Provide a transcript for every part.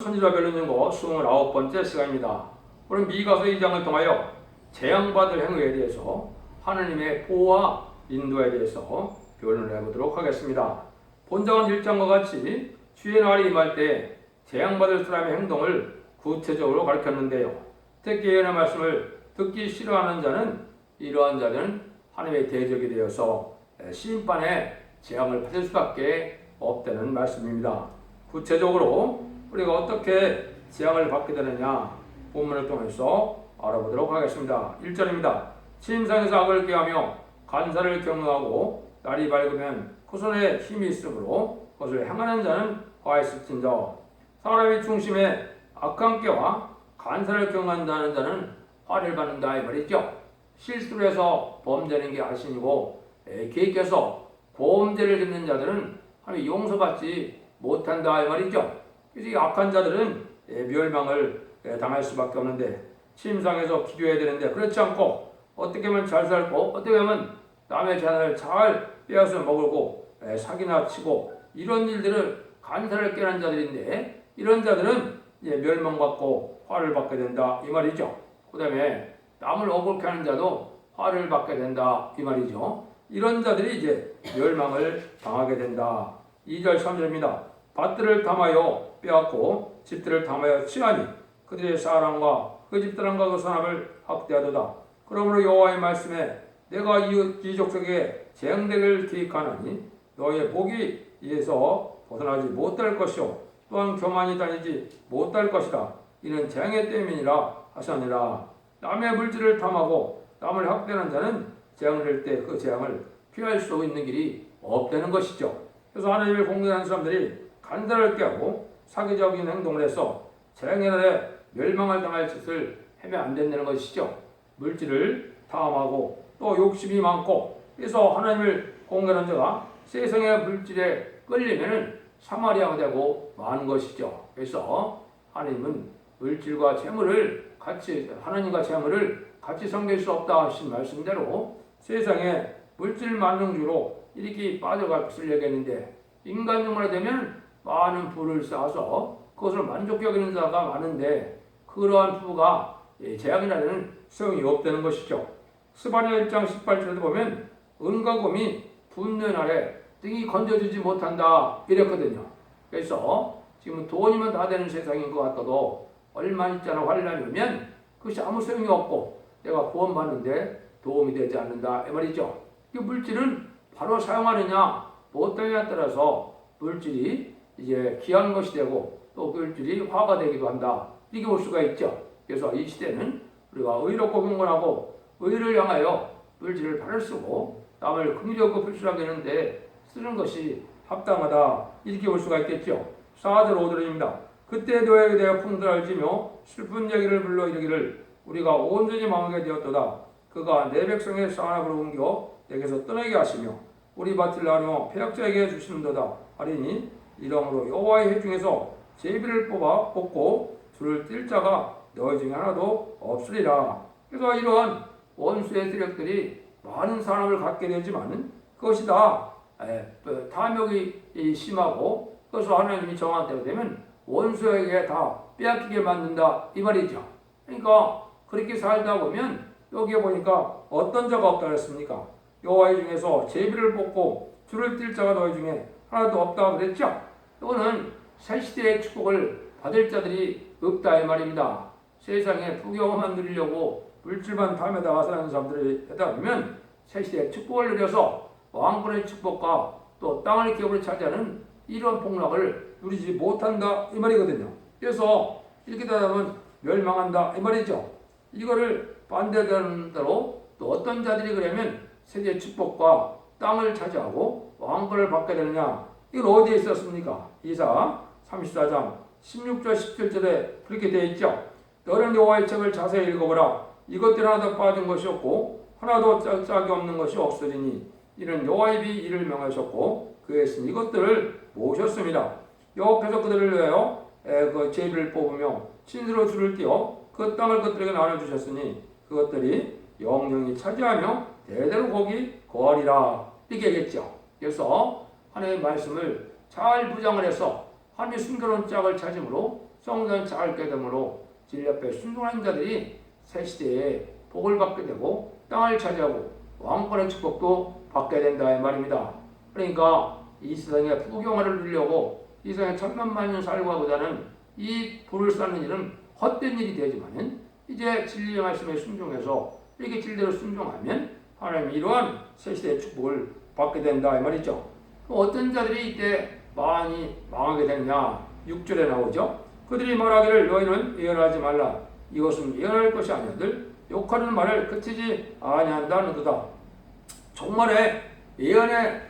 선지자 변론연구 29번째 시간입니다. 오늘 미가서 2장을 통하여 재앙받을 행위에 대해서 하느님의 보호와 인도에 대해서 변론을 해보도록 하겠습니다. 본장은 1장과 같이 주의 날이 임할 때 재앙받을 사람의 행동을 구체적으로 가르쳤는데요. 특히 예언의 말씀을 듣기 싫어하는 자는 이러한 자는 하나님의 대적이 되어서 심판의 재앙을 받을 수밖에 없다는 말씀입니다. 구체적으로 우리가 어떻게 재앙을 받게 되느냐 본문을 통해서 알아보도록 하겠습니다. 1절입니다. 침상에서 악을 꾀하며 간사를 경노하고 날이 밝으면 그 손에 힘이 있으므로 그것을 행하는 자는 화있을진저. 사람의 중심에 악한 꾀와 간사를 경한다는 자는 화를 받는다 이 말이죠. 실수를 해서 범죄하는 게 악신이고 계획해서 범죄를 짓는 자들은 하나님 용서받지 못한다 이 말이죠. 이 악한 자들은 멸망을 당할 수밖에 없는데 침상에서 기도해야 되는데 그렇지 않고 어떻게 하면 잘 살고 어떻게 하면 남의 재산을 잘 빼앗아 먹고 사기나 치고 이런 일들을 간사를 깨는 자들인데 이런 자들은 멸망받고 화를 받게 된다 이 말이죠. 그 다음에 남을 억울케 하는 자도 화를 받게 된다 이 말이죠. 이런 자들이 이제 멸망을 당하게 된다. 2절 3절입니다. 밭들을 탐하여 빼앗고 집들을 탐하여 치하니 그들의 사람과 그 집사람과 그 사람을 학대하도다. 그러므로 여호와의 말씀에 내가 이 족속에 재앙되기를 계획하나니 너의 복이 이에서 벗어나지 못할 것이요 또한 교만이 다니지 못할 것이다. 이는 재앙의 때문이라 하셨느니라. 남의 물질을 탐하고 남을 학대하는 자는 재앙을 할 때 그 재앙을 피할 수 있는 길이 없다는 것이죠. 그래서 하나님을 공경하는 사람들이 간사를 꾀하고 사기적인 행동을 해서 재앙의 날에 멸망을 당할 짓을 하면 안 된다는 것이죠. 물질을 탐하고 또 욕심이 많고 그래서 하나님을 공경하는 자가 세상의 물질에 끌리면 사마리아가 되고 마는 것이죠. 그래서 하나님은 물질과 재물을 같이 하나님과 재물을 같이 섬길 수 없다 하신 말씀대로 세상에 물질 만능주로 이렇게 빠져갈 것을 얘기했는데 인간적으로 되면 많은 부를 쌓아서 그것을 만족해 여기는 자가 많은데 그러한 부가 재앙이라는 소용이 없다는 것이죠. 스바냐 1장 18절에도 보면 은과 금이 분노의 날에 등이 건져주지 못한다 이랬거든요. 그래서 지금 돈이면 다 되는 세상인 것 같아도 얼마 있잖아 환란이 오면 그것이 아무 소용이 없고 내가 구원받는데 도움이 되지 않는다 이 말이죠. 이 물질은 바로 사용하느냐 못하느냐에 따라서 물질이 이제 귀한 것이 되고 또 그 물질이 화가 되기도 한다 이렇게 볼 수가 있죠. 그래서 이 시대는 우리가 의롭고 경건하고 의를 향하여 물질을 바를 쓰고 남을 긍정하고 불순하게 하는데 쓰는 것이 합당하다 이렇게 볼 수가 있겠죠. 4절 5절입니다. 그때 너에게 대하여 풍들을 지며 슬픈 얘기를 불러 이르기를 우리가 온전히 망하게 되었도다. 그가 내 백성의 산업으로 옮겨 내게서 떠나게 하시며 우리 밭을 나누어 패역자에게 주시는도다 하리니 이러므로 여호와의 회 중에서 제비를 뽑아 뽑고 줄을 띨 자가 너희 중에 하나도 없으리라. 그래서 이러한 원수의 세력들이 많은 사람을 갖게 되지만 그것이 다 탐욕이 심하고 그래서 하나님이 정한 때가 되면 원수에게 다 빼앗기게 만든다 이 말이죠. 그러니까 그렇게 살다 보면 여기에 보니까 어떤 자가 없다 그랬습니까? 여호와의 중에서 제비를 뽑고 줄을 띨 자가 너희 중에 하나도 없다 그랬죠. 이거는 새 시대의 축복을 받을 자들이 없다 이 말입니다. 세상에 부경만 누리려고 물질만 탐에다가 사는 사람들이 하다 보면 새 시대의 축복을 누려서 왕권의 축복과 또 땅을 기업으로 차지하는 이런 폭락을 누리지 못한다 이 말이거든요. 그래서 이렇게 되다 보면 멸망한다 이 말이죠. 이거를 반대되는 대로 또 어떤 자들이 그러면 세계의 축복과 땅을 차지하고 왕권을 받게 되느냐 이건 어디에 있었습니까? 이사 34장 16절 17절에 그렇게 되어 있죠. 너는 여호와의 책을 자세히 읽어보라. 이것들 하나도 빠진 것이 없고 하나도 짝이 없는 것이 없으리니 이는 여호와의 비 이를 명하셨고 그의 신 이것들을 모셨습니다. 여호와께서 그들을 위하여 그 제비를 뽑으며 친수로 줄을 띄어 그 땅을 그들에게 나눠주셨으니 그것들이 영영이 차지하며 대대로 거기 거하리라 이렇게 얘기했죠. 그래서 하나님의 말씀을 잘 부장을 해서 하나님의 숨겨놓은 짝을 찾음으로 성전 잘 깨닫므로 진리 앞에 순종하는 자들이 새 시대에 복을 받게 되고 땅을 차지하고 왕권의 축복도 받게 된다 이 말입니다. 그러니까 이 세상에 부귀영화를 누리려고 이 세상에 천만만 년 살고 하고자는 이 불을 쌓는 일은 헛된 일이 되지만은 이제 진리의 말씀에 순종해서 이렇게 진리대로 순종하면 하나님이 이러한 새 시대의 축복을 받게 된다 이 말이죠. 어떤 자들이 이때 많이 망하게 되느냐 6절에 나오죠. 그들이 말하기를 너희는 예언하지 말라. 이것은 예언할 것이 아니오들 욕하는 말을 그치지 아니한다는도다. 정말에 예언의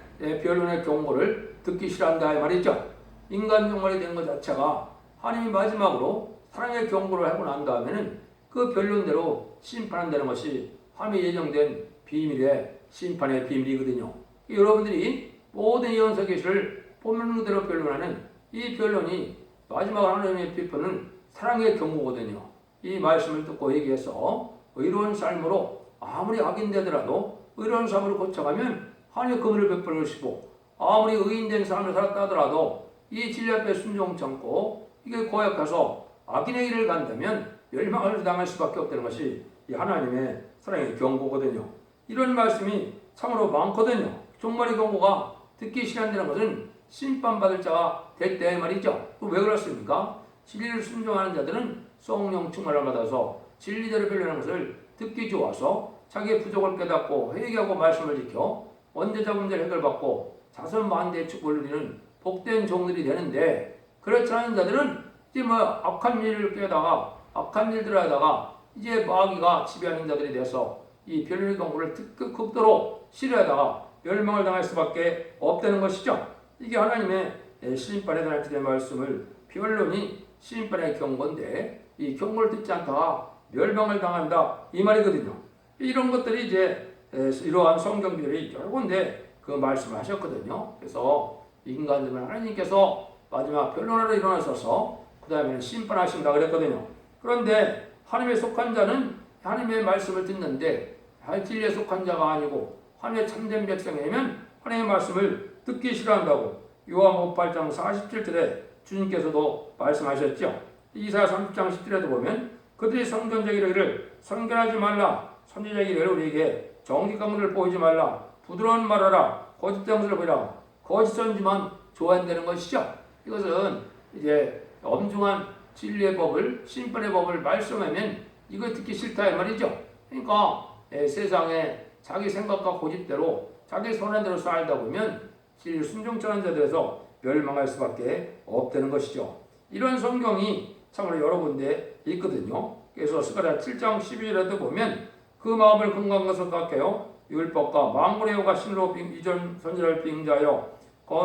변론의 경고를 듣기 싫어한다 이 말이죠. 인간 종말이 된 것 자체가 하나님이 마지막으로 사랑의 경고를 하고 난 다음에는 그 변론대로 심판한다는 것이 하나님의 예정된 비밀의 심판의 비밀이거든요. 여러분들이 모든 예언서 계시를 본문대로 변론하는 이 변론이 마지막 하나님의 비판은 사랑의 경고거든요. 이 말씀을 듣고 얘기해서 의로운 삶으로 아무리 악인되더라도 의로운 삶으로 고쳐가면 하나님의 긍휼을 베풀어 주시고 아무리 의인된 삶을 살았다 하더라도 이 진리 앞에 순종 참고 이게 고약해서 악인의 길을 간다면 멸망을 당할 수밖에 없다는 것이 이 하나님의 사랑의 경고거든요. 이런 말씀이 참으로 많거든요. 종말의 경고가 듣기 싫어한다는 것은 심판받을 자가 됐대 말이죠. 왜 그렇습니까? 진리를 순종하는 자들은 성령 충만을 받아서 진리대로 변론하는 것을 듣기 좋아서 자기의 부족을 깨닫고 회개하고 말씀을 지켜 원죄자 문제를 해결받고 자선 만대의 축복을 누리는 복된 종들이 되는데, 그렇지 않은 자들은 이제 악한 일을 깨다가 악한 일들을 하다가 이제 마귀가 지배하는 자들이 돼서 이 변론의 경고를 극도로 싫어하다가 멸망을 당할 수밖에 없다는 것이죠. 이게 하나님의 심판에 대한 주의 말씀을 변론이 심판의 경고인데 이 경고를 듣지 않다가 멸망을 당한다 이 말이거든요. 이런 것들이 이제 이러한 성경들이 여러 군데 그 말씀을 하셨거든요. 그래서 인간들은 하나님께서 마지막 변론하러 일어나셔서 그 다음에는 심판하신다 그랬거든요. 그런데 하나님에 속한 자는 하나님의 말씀을 듣는데 진리에 속한 자가 아니고 하나님의 참된 백성이면 하나님의 말씀을 듣기 싫어한다고 요한복음 8장 47절에 주님께서도 말씀하셨죠. 이사야 30장 10절에도 보면 그들이 성전자 이르기를 선견하지 말라. 선지자 이르기를 우리에게 정직한 보이지 말라. 부드러운 말하라. 거짓 장소를 보이라. 거짓 선지만 좋아한다는 것이죠. 이것은 이제 엄중한 진리의 법을 심판의 법을 말씀하면 이거 듣기 싫다 이 말이죠. 그러니까 세상에 자기 생각과 고집대로 자기 선한대로 살다 보면 진리 순종처럼 자들에서 멸망할 수밖에 없다는 것이죠. 이런 성경이 참으로 여러 군데 있거든요. 그래서 스가랴 7장 12절에도 보면 그 마음을 건강과 생각해요. 율법과 망군의 여호가 신으로 이전 선지를 빙자하여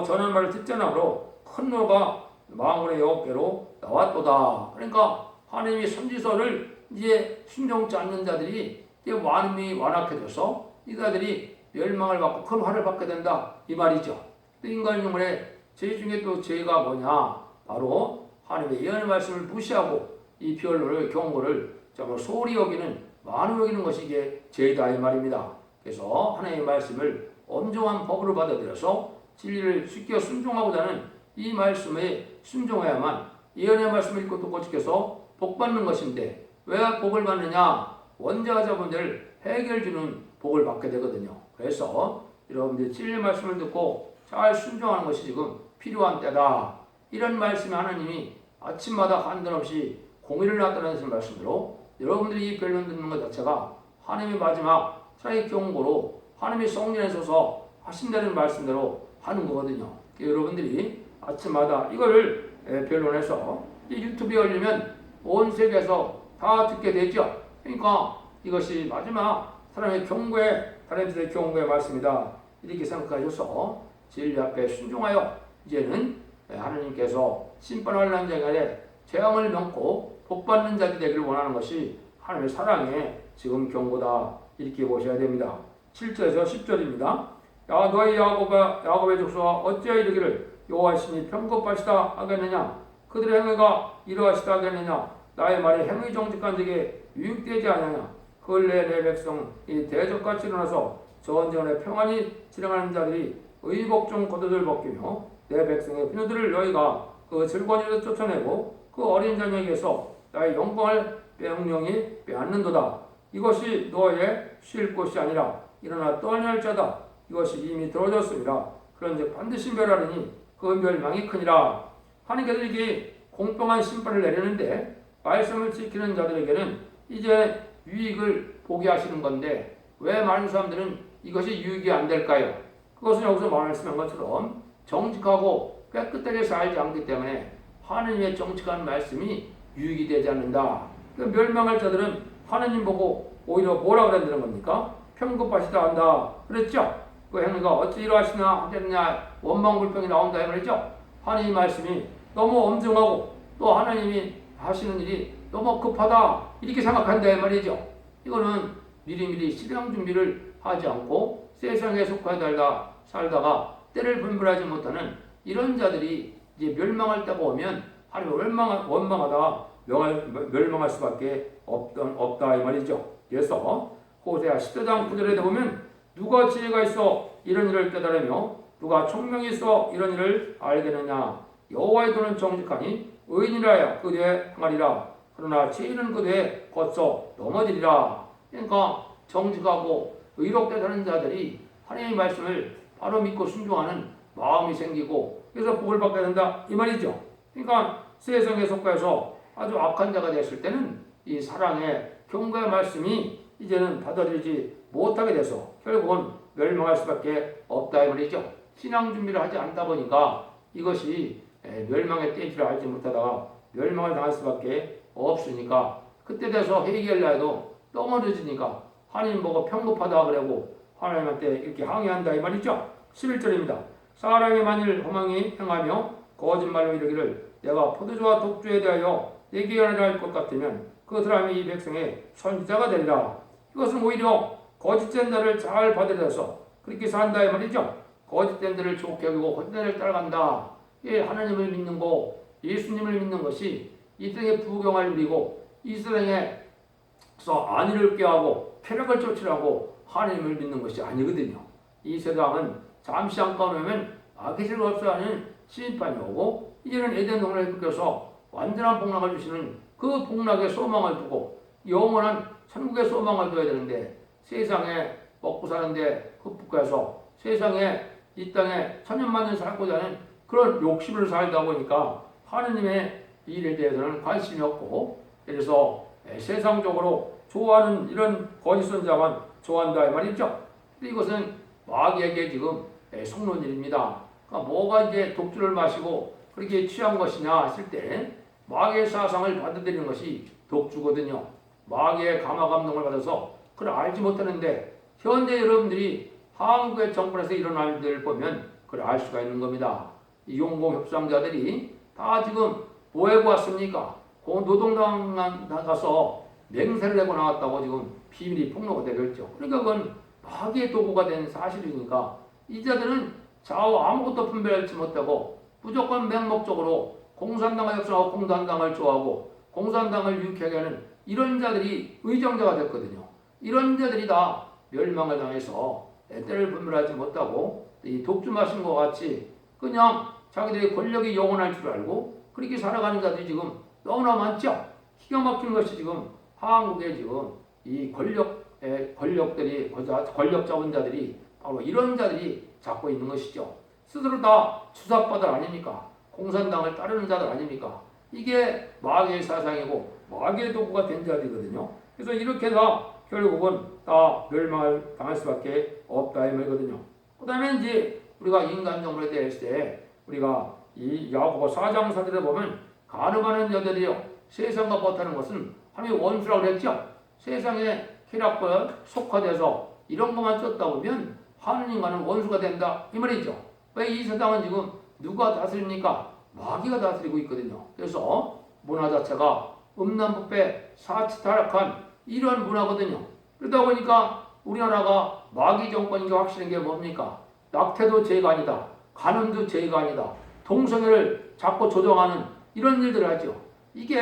전한 말을 듣지 않으므로 큰 노가 망군의 여호께로 나왔도다. 그러니까 하나님이 선지서를 이제 순종치 않는 자들이 이제 완음이 완악해져서 이 자들이 멸망을 받고 큰 화를 받게 된다 이 말이죠. 인간 영혼의 죄 중에 또 죄가 뭐냐? 바로 하나님의 예언의 말씀을 무시하고 이 변론을 경고를 정말 소홀히 여기는 많이 여기는 것이 이게 죄다 이 말입니다. 그래서 하나님의 말씀을 엄중한 법으로 받아들여서 진리를 쉽게 순종하고자 하는 이 말씀에 순종해야만 예언의 말씀을 읽고 또 고집해서 복 받는 것인데 왜 복을 받느냐? 원죄자분들 해결 주는 복을 받게 되거든요. 그래서 여러분들이 진리의 말씀을 듣고 잘 순종하는 것이 지금 필요한 때다. 이런 말씀에 하나님이 아침마다 한돈없이 공의를 나타내는 말씀으로 여러분들이 이 변론 듣는 것 자체가 하나님의 마지막 사랑의 경고로 하나님의 성령에 서서 하신다는 말씀대로 하는 거거든요. 여러분들이 아침마다 이거를 변론해서 이 유튜브에 올리면 온 세계에서 다 듣게 되죠. 그러니까 이것이 마지막 사람의 경고의 하나님의 경고의 말씀이다. 이렇게 생각하셔서 진리 앞에 순종하여 이제는 하나님께서 심판할 난장에 재앙을 면고 복받는 자들이 되기를 원하는 것이 하나님의 사랑의 지금 경고다. 이렇게 보셔야 됩니다. 7절에서 10절입니다. 야 너희 야곱의 족속아 어찌하여 이르기를 여호와시니 편급하시다 하겠느냐? 그들의 행위가 이러하시다 하겠느냐? 나의 말이 행위 정직한 적에 유익되지 않느냐? 근래 내 백성 이 대적같이 일어나서 전쟁에 평안히 진행하는 자들이 의복 중 겉옷을 벗기며 내 백성의 비누들을 너희가 그 즐거운 일에서 쫓아내고 그 어린 자녀에게서 나의 영광을 명령히 빼앗는도다. 이것이 너의 쉴 곳이 아니라 일어나 떠날 자다. 이것이 이미 들어졌습니다. 그런즉 반드시 멸하리니 그 멸망이 크니라. 하나님께서 이게 공평한 심판을 내리는데 말씀을 지키는 자들에게는 이제 유익을 보게 하시는 건데 왜 많은 사람들은 이것이 유익이 안 될까요? 그것은 여기서 말씀한 것처럼 정직하고 깨끗하게 살지 않기 때문에 하나님의 정직한 말씀이 유익이 되지 않는다. 멸망할 자들은 하나님 보고 오히려 뭐라 그랬다는 겁니까? 편급하시다 한다. 그랬죠? 그 행위가 어찌 이러하시나 하겠느냐 원망불평이 나온다 말이죠. 하나님 말씀이 너무 엄중하고 또 하나님이 하시는 일이 너무 급하다 이렇게 생각한다 말이죠. 이거는 미리미리 실행 준비를 하지 않고 세상에 속하여 살다가 때를 분별하지 못하는 이런 자들이 이제 멸망할 때가 오면 하나님을 원망하다가 멸망할 수밖에 없다 이 말이죠. 그래서 호세아 10장 9절에 보면 누가 지혜가 있어 이런 일을 깨달으며 누가 총명이 있어 이런 일을 알겠느냐. 여호와의 도는 정직하니 의인이라야 그대에 행하리라. 그러나 죄인은 그대에 거쳐 넘어지리라. 그러니까 정직하고 의롭게 사는 자들이 하나님의 말씀을 바로 믿고 순종하는 마음이 생기고 그래서 복을 받게 된다 이 말이죠. 그러니까 세상에 속해서 아주 악한 자가 됐을 때는 이 사랑의 경고의 말씀이 이제는 받아들이지 못하게 돼서 결국은 멸망할 수밖에 없다 이 말이죠. 신앙 준비를 하지 않다 보니까 이것이 멸망의 때인지를 알지 못하다가 멸망을 당할 수밖에 없으니까 그때 돼서 회개하려 해도 너무 늦으니까 하나님 보고 편급하다 그러고 하나님한테 이렇게 항의한다 이 말이죠. 11절입니다. 사람이 만일 허망히 행하며 거짓말로 이르기를 내가 포도주와 독주에 대하여 얘기하리라 할 것 같으면 그 사람이 이 백성의 선지자가 되리라. 이것은 오히려 거짓된 자를 잘 받아들여서 그렇게 산다 이 말이죠. 거짓된 자를 좋게 여기고 거짓된 자를 따라간다. 예, 하나님을 믿는 거, 예수님을 믿는 것이 이 땅에 부경을 누리고 이 세상에서 안위를 꾀하고 쾌락을 쫓으라고 하나님을 믿는 것이 아니거든요. 이 세상은 잠시 한가운데 오면 악의를 없어하는 심판이 오고 이제는 에덴 동산을 뺏겨서 완전한 복락을 주시는 그 복락의 소망을 두고 영원한 천국의 소망을 둬야 되는데 세상에 먹고 사는데 흡족해서 세상에 이 땅에 천년만년 살고자 하는 그런 욕심을 살다 보니까 하느님의 일에 대해서는 관심이 없고 그래서 세상적으로 좋아하는 이런 거짓 선자만 좋아한다 이 말이죠. 이것은 마귀에게 지금 속는 일입니다. 그러니까 뭐가 이제 독주를 마시고 그렇게 취한 것이냐 했을 때 마귀의 사상을 받아들이는 것이 독주거든요. 마귀의 감화 감동을 받아서 그걸 알지 못하는데 현재 여러분들이 한국의 정권에서 일어날 일들을 보면 그걸 알 수가 있는 겁니다. 이 용공 협상자들이 다 지금 뭐 하고 왔습니까? 노동당 가서 맹세를 하고 나왔다고 지금 비밀이 폭로가 되고 있죠. 그러니까 그건 마귀의 도구가 된 사실이니까 이 자들은 좌우 아무것도 분별하지 못하고 무조건 맹목적으로 공산당을 협상하고 공산당을 좋아하고 공산당을 유쾌하게 하는 이런 자들이 의정자가 됐거든요. 이런 자들이 다 멸망을 당해서 때를 분별하지 못하고 이 독주 마신 것 같이 그냥 자기들의 권력이 영원할 줄 알고 그렇게 살아가는 자들이 지금 너무나 많죠. 기가 막힌 것이 지금 한국에 지금 이 권력들이 권력 잡은 자들이 바로 이런 자들이 잡고 있는 것이죠. 스스로 다 주사바들 아닙니까? 공산당을 따르는 자들 아닙니까? 이게 마귀의 사상이고 마귀의 도구가 된 자들이거든요. 그래서 이렇게 다 결국은 다 멸망을 당할 수밖에 없다 이 말이거든요. 그 다음에 이제 우리가 인간적으로 대했을 때 우리가 이 야고보 4장 4절에 보면 가늠하는 여자들이요 세상과 못하는 것은 하나님의 원수라고 그랬죠. 세상에 쾌락과 속화돼서 이런 것만 쫓다 보면 하느님과는 원수가 된다 이 말이죠. 왜 이 세상은 지금 누가 다스립니까? 마귀가 다스리고 있거든요. 그래서 문화 자체가 음란부패 사치타락한 이러한 문화거든요. 그러다 보니까 우리나라가 마귀 정권인 게 확실한 게 뭡니까? 낙태도 죄가 아니다. 간음도 죄가 아니다. 동성애를 자꾸 조정하는 이런 일들을 하죠. 이게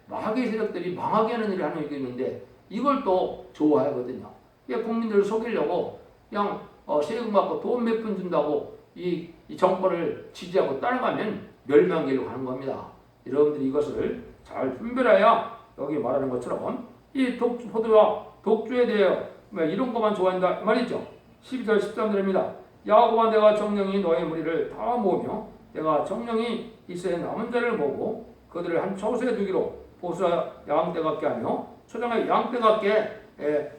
마귀 세력들이 망하게 하는 일을 하는 게 있는데 이걸 또 좋아하거든요. 국민들을 속이려고 그냥 세금 받고 돈 몇 푼 준다고 이 정권을 지지하고 따라가면 멸망길로 가는 겁니다. 여러분들이 이것을 잘 분별해야 여기 말하는 것처럼 이 포도와 독주에 대해 이런 것만 좋아한다 말이죠. 12절 13절입니다. 야곱아 내가 정령이 너의 무리를 다 모으며 내가 정령이 이스라엘 남은 자를 모으고 그들을 한 초소에 두기로 보수와 양떼 같게 하며 초장의 양떼 같게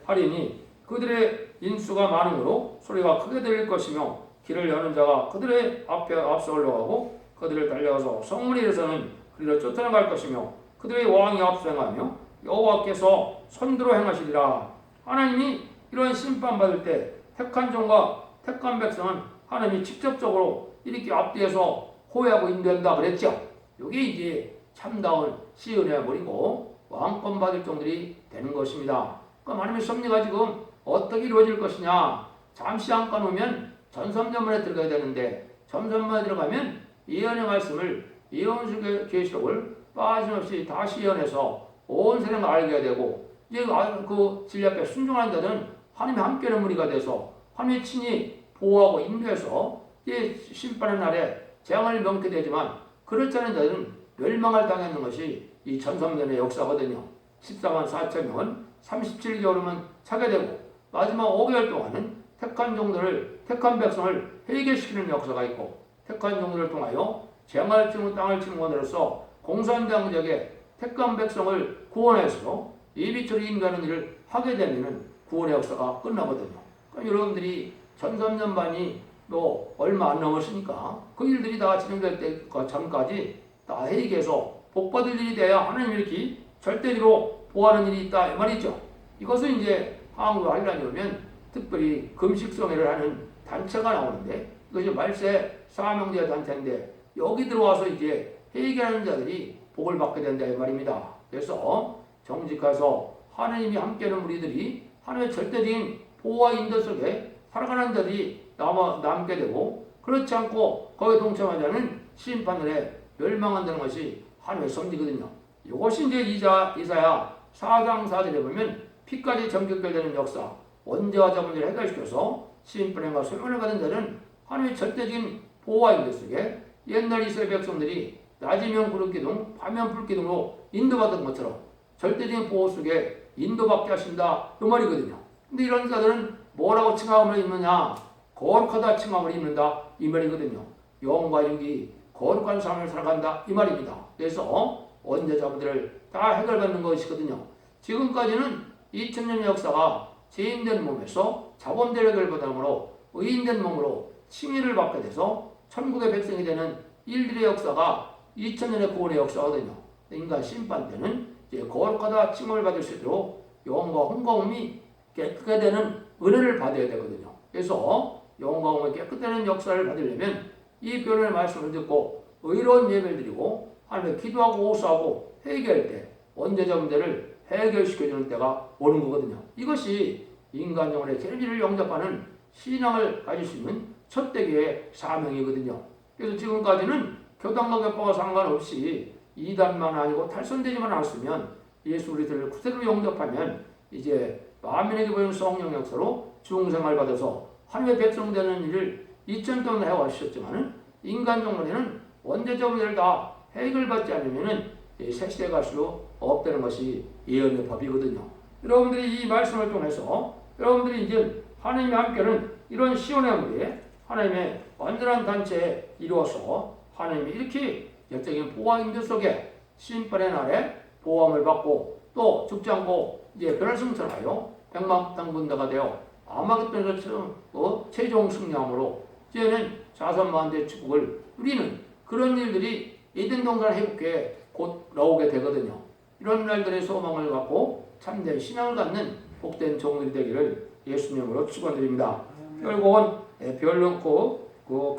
하리니 그들의 인수가 많으므로 소리가 크게 들릴 것이며 길을 여는 자가 그들의 앞에 앞서 올라가고 그들을 달려가서 성문에서는 그리로 쫓아나갈 것이며 그들의 왕이 앞서 행하며 여호와께서 선두로 행하시리라. 하나님이 이런 심판받을 때 택한 종과 택한 백성은 하나님이 직접적으로 이렇게 앞뒤에서 호위하고 인도한다 그랬죠. 이게 이제 참다운 시은의 머리고 왕권 받을 종들이 되는 것입니다. 그럼 하나님의 섭리가 지금 어떻게 이루어질 것이냐. 잠시 잠깐 오면 전선전문에 들어가야 되는데 전선문에 들어가면 예언의 말씀을 예언의 계시록을 빠짐없이 다시 예언해서 온 세상을 알게 되고 이제 그 진리 앞에 순종하는 자들은 하나님의 함께하는 무리가 돼서 하나님의 친히 보호하고 인도해서 이제 심판의 날에 재앙을 명케 되지만 그렇지 않은 자들은 멸망을 당하는 것이 이 전선전의 역사거든요. 14만 4천 명은 37개월이면 차게 되고 마지막 5개월 동안은 택한 종들을 택한 백성을 해결시키는 역사가 있고 택한 종들을 통하여 재앙을 치는 땅을 치는 것으로서 공산당 지역에 택한 백성을 구원해서 예비처럼 인도하는 일을 하게 되면 구원의 역사가 끝나거든요. 그러니까 여러분들이 전선전반이 또 얼마 안 남았으니까 그 일들이 다 진행될 때 전까지 다 회개해서 복받을 일이 돼야 하나님 이렇게 절대적으로 보호하는 일이 있다 이 말이죠. 이것은 이제 한국 한란이 오면 특별히 금식성회를 하는 단체가 나오는데 이것이 말세 사명제 단체인데 여기 들어와서 이제 회개하는 자들이 복을 받게 된다 이 말입니다. 그래서 정직해서 하나님이 함께하는 우리들이 하나님의 절대적인 보호와 인도 속에 살아가는 자들이 남게 되고 그렇지 않고 거기에 동참하지 않은 심판을 멸망한다는 것이 하나님의 섭리거든요. 이것이 이제 이사야 4장 4절에 보면 피까지 정결되는 역사 원죄와 자문을 해결시켜서 심판과 소멸을 받은 자는 하나님의 절대적인 보호와 인도 속에 옛날 이스라엘 백성들이 낮이면 구름기둥 밤이면 불기둥으로 인도받은 것처럼 절대적인 보호 속에 인도받게 하신다 이 말이거든요. 근데 이런 자들은 뭐라고 칭함을 입느냐? 거룩하다 칭함을 입는다 이 말이거든요. 영과 육이 거룩한 삶을 살아간다 이 말입니다. 그래서 원죄자분들을 다 해결받는 것이거든요. 지금까지는 2000년 역사가 죄인된 몸에서 자본대로 해결받음으로 의인된 몸으로 칭의를 받게 돼서 천국의 백성이 되는 일들의 역사가 2000년의 구원의 역사거든요. 인간 심판 때는 이제 거룩하다 칭함을 받을 수 있도록 영과 혼과음이 깨끗하게 되는 은혜를 받아야 되거든요. 그래서 영과 혼이 깨끗한 역사를 받으려면 이 변호의 말씀을 듣고 의로운 예배를 드리고 하나님께 기도하고 호소하고 회개할 때 원죄자 문제를 해결시켜주는 때가 오는 거거든요. 이것이 인간 영혼의 죄질을 영접하는 신앙을 가질 수 있는 첫 대기의 사명이거든요. 그래서 지금까지는 교단과 격파가 상관없이 이단만 아니고 탈선되지만 않았으면 예수 그리스도를 구세주로 영접하면 이제 만민에게 보이는 성령 역사로 중생을 받아서 하나님의 백성 되는 일을 2000년 동안 해왔었지만 인간 영혼에는 원죄자 문제를 다 해결받지 않으면 새 시대에 갈 수 없다는 것이 예언의 법이거든요. 여러분들이 이 말씀을 통해서 여러분들이 이제 하나님의 함께는 이런 시온의 무리에 하나님의 완전한 단체에 이루어서 하나님이 이렇게 역적인 보호와 인도 속에 심판의 날에 보호함을 받고 또 죽지 않고 이제 변화승천하여 백만땅분대가 되어 아마겟돈에서 최종 승리함으로 이제는 자선만대 축복을 누리는 그런 일들이 에덴 동산을 회복해 곧 나오게 되거든요. 이런 날들의 소망을 갖고 참된 신앙을 갖는 복된 종들이 되기를 예수님으로 축원드립니다. 결국은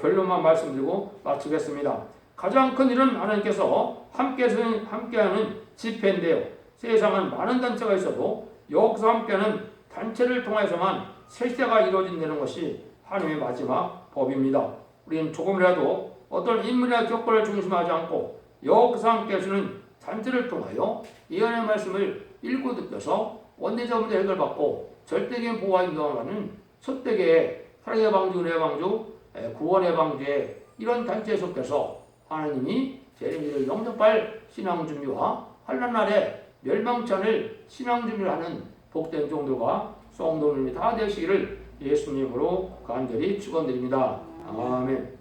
결론만 말씀드리고 마치겠습니다. 가장 큰 일은 하나님께서 함께하는 집회인데요. 세상은 많은 단체가 있어도 여기서 함께하는 단체를 통해서만 새 시대가 이루어진다는 것이 하나님의 마지막 법입니다. 우리는 조금이라도 어떤 인물이나 격벌을 중심하지 않고 여기서 함께하시는 단체를 통하여 예언의 말씀을 읽고 듣겨서 원죄자 문제 해결받고 절대적인 보호와 인도하는 첫 대계의 사랑의 방주, 은혜의 방주, 구원의 방주에 이런 단체에 속해서 하나님이 재림을 영접할 신앙 준비와 환난 날에 멸망치 않을 신앙 준비를 하는 복된 종들과 성도님이 다 되시기를 예수님으로 간절히 축원드립니다. 아멘.